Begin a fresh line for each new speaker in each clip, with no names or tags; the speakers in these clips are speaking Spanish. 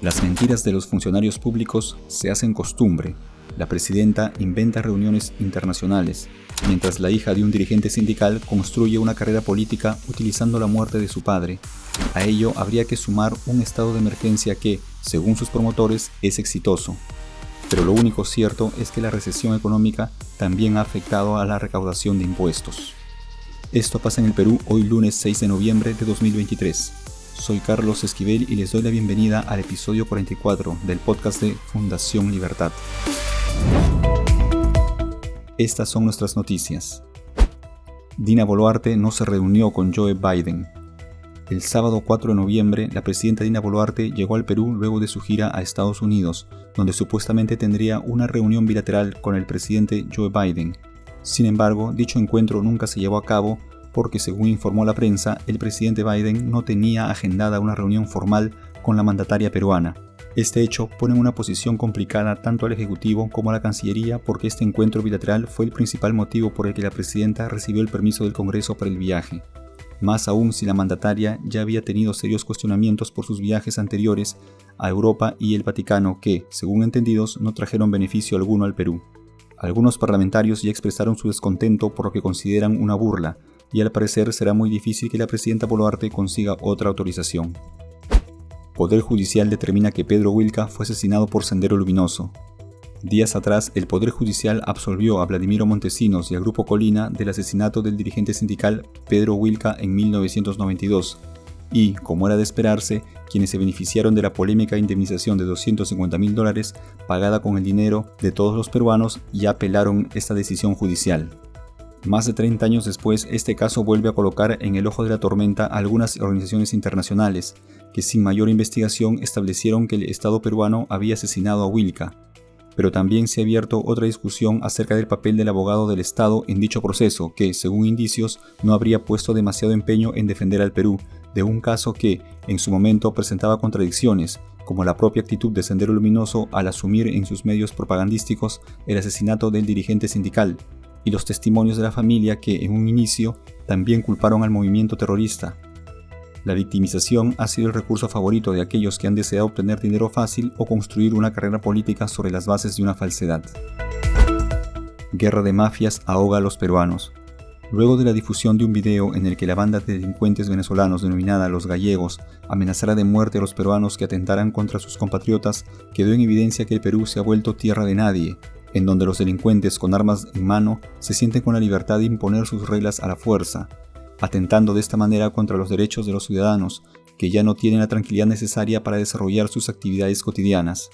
Las mentiras de los funcionarios públicos se hacen costumbre. La presidenta inventa reuniones internacionales, mientras la hija de un dirigente sindical construye una carrera política utilizando la muerte de su padre. A ello habría que sumar un estado de emergencia que, según sus promotores, es exitoso. Pero lo único cierto es que la recesión económica también ha afectado a la recaudación de impuestos. Esto pasa en el Perú hoy lunes 6 de noviembre de 2023. Soy Carlos Esquivel y les doy la bienvenida al episodio 44 del podcast de Fundación Libertad. Estas son nuestras noticias. Dina Boluarte no se reunió con Joe Biden. El sábado 4 de noviembre, la presidenta Dina Boluarte llegó al Perú luego de su gira a Estados Unidos, donde supuestamente tendría una reunión bilateral con el presidente Joe Biden. Sin embargo, dicho encuentro nunca se llevó a cabo porque, según informó la prensa, el presidente Biden no tenía agendada una reunión formal con la mandataria peruana. Este hecho pone en una posición complicada tanto al Ejecutivo como a la Cancillería porque este encuentro bilateral fue el principal motivo por el que la presidenta recibió el permiso del Congreso para el viaje. Más aún si la mandataria ya había tenido serios cuestionamientos por sus viajes anteriores a Europa y el Vaticano que, según entendidos, no trajeron beneficio alguno al Perú. Algunos parlamentarios ya expresaron su descontento por lo que consideran una burla, y al parecer será muy difícil que la presidenta Boluarte consiga otra autorización. Poder Judicial determina que Pedro Wilca fue asesinado por Sendero Luminoso. Días atrás, el Poder Judicial absolvió a Vladimiro Montesinos y al Grupo Colina del asesinato del dirigente sindical Pedro Wilca en 1992. Y, como era de esperarse, quienes se beneficiaron de la polémica indemnización de $250,000 pagada con el dinero de todos los peruanos ya apelaron esta decisión judicial. Más de 30 años después, este caso vuelve a colocar en el ojo de la tormenta a algunas organizaciones internacionales, que sin mayor investigación establecieron que el Estado peruano había asesinado a Wilca. Pero también se ha abierto otra discusión acerca del papel del abogado del Estado en dicho proceso, que, según indicios, no habría puesto demasiado empeño en defender al Perú, de un caso que, en su momento, presentaba contradicciones, como la propia actitud de Sendero Luminoso al asumir en sus medios propagandísticos el asesinato del dirigente sindical, y los testimonios de la familia que, en un inicio, también culparon al movimiento terrorista. La victimización ha sido el recurso favorito de aquellos que han deseado obtener dinero fácil o construir una carrera política sobre las bases de una falsedad. Guerra de mafias ahoga a los peruanos. Luego de la difusión de un video en el que la banda de delincuentes venezolanos denominada Los Gallegos amenazara de muerte a los peruanos que atentaran contra sus compatriotas, quedó en evidencia que el Perú se ha vuelto tierra de nadie, en donde los delincuentes con armas en mano se sienten con la libertad de imponer sus reglas a la fuerza, atentando de esta manera contra los derechos de los ciudadanos, que ya no tienen la tranquilidad necesaria para desarrollar sus actividades cotidianas.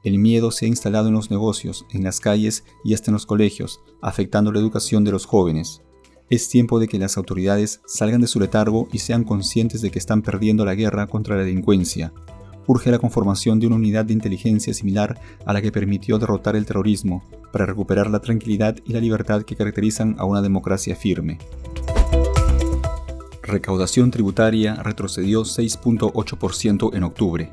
El miedo se ha instalado en los negocios, en las calles y hasta en los colegios, afectando la educación de los jóvenes. Es tiempo de que las autoridades salgan de su letargo y sean conscientes de que están perdiendo la guerra contra la delincuencia. Urge la conformación de una unidad de inteligencia similar a la que permitió derrotar el terrorismo, para recuperar la tranquilidad y la libertad que caracterizan a una democracia firme. Recaudación tributaria retrocedió 6.8% en octubre.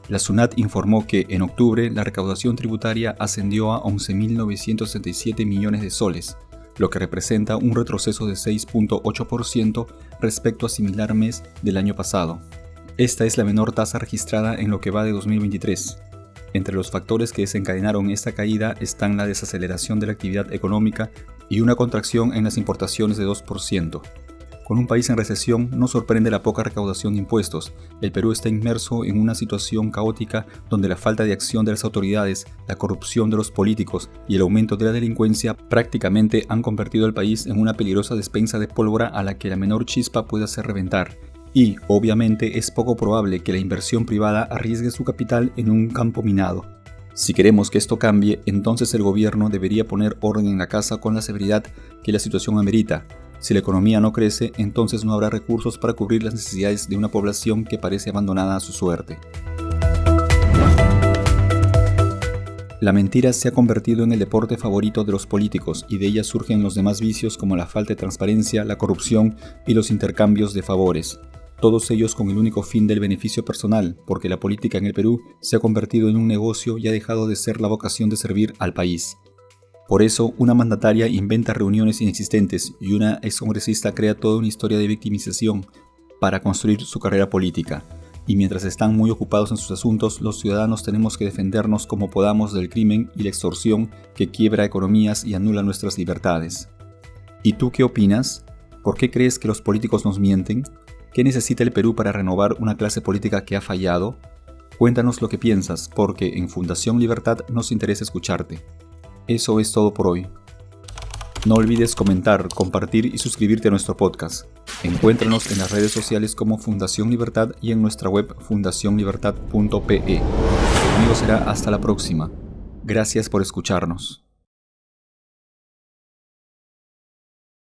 La SUNAT informó que en octubre la recaudación tributaria ascendió a 11.967 millones de soles, lo que representa un retroceso de 6.8% respecto a similar mes del año pasado. Esta es la menor tasa registrada en lo que va de 2023. Entre los factores que desencadenaron esta caída están la desaceleración de la actividad económica y una contracción en las importaciones de 2%. Con un país en recesión, no sorprende la poca recaudación de impuestos. El Perú está inmerso en una situación caótica donde la falta de acción de las autoridades, la corrupción de los políticos y el aumento de la delincuencia prácticamente han convertido al país en una peligrosa despensa de pólvora a la que la menor chispa puede hacer reventar. Y, obviamente, es poco probable que la inversión privada arriesgue su capital en un campo minado. Si queremos que esto cambie, entonces el gobierno debería poner orden en la casa con la severidad que la situación amerita. Si la economía no crece, entonces no habrá recursos para cubrir las necesidades de una población que parece abandonada a su suerte. La mentira se ha convertido en el deporte favorito de los políticos y de ella surgen los demás vicios como la falta de transparencia, la corrupción y los intercambios de favores. Todos ellos con el único fin del beneficio personal, porque la política en el Perú se ha convertido en un negocio y ha dejado de ser la vocación de servir al país. Por eso, una mandataria inventa reuniones inexistentes y una excongresista crea toda una historia de victimización para construir su carrera política. Y mientras están muy ocupados en sus asuntos, los ciudadanos tenemos que defendernos como podamos del crimen y la extorsión que quiebra economías y anula nuestras libertades. ¿Y tú qué opinas? ¿Por qué crees que los políticos nos mienten? ¿Qué necesita el Perú para renovar una clase política que ha fallado? Cuéntanos lo que piensas, porque en Fundación Libertad nos interesa escucharte. Eso es todo por hoy. No olvides comentar, compartir y suscribirte a nuestro podcast. Encuéntranos en las redes sociales como Fundación Libertad y en nuestra web fundacionlibertad.pe. Conmigo será hasta la próxima. Gracias por escucharnos.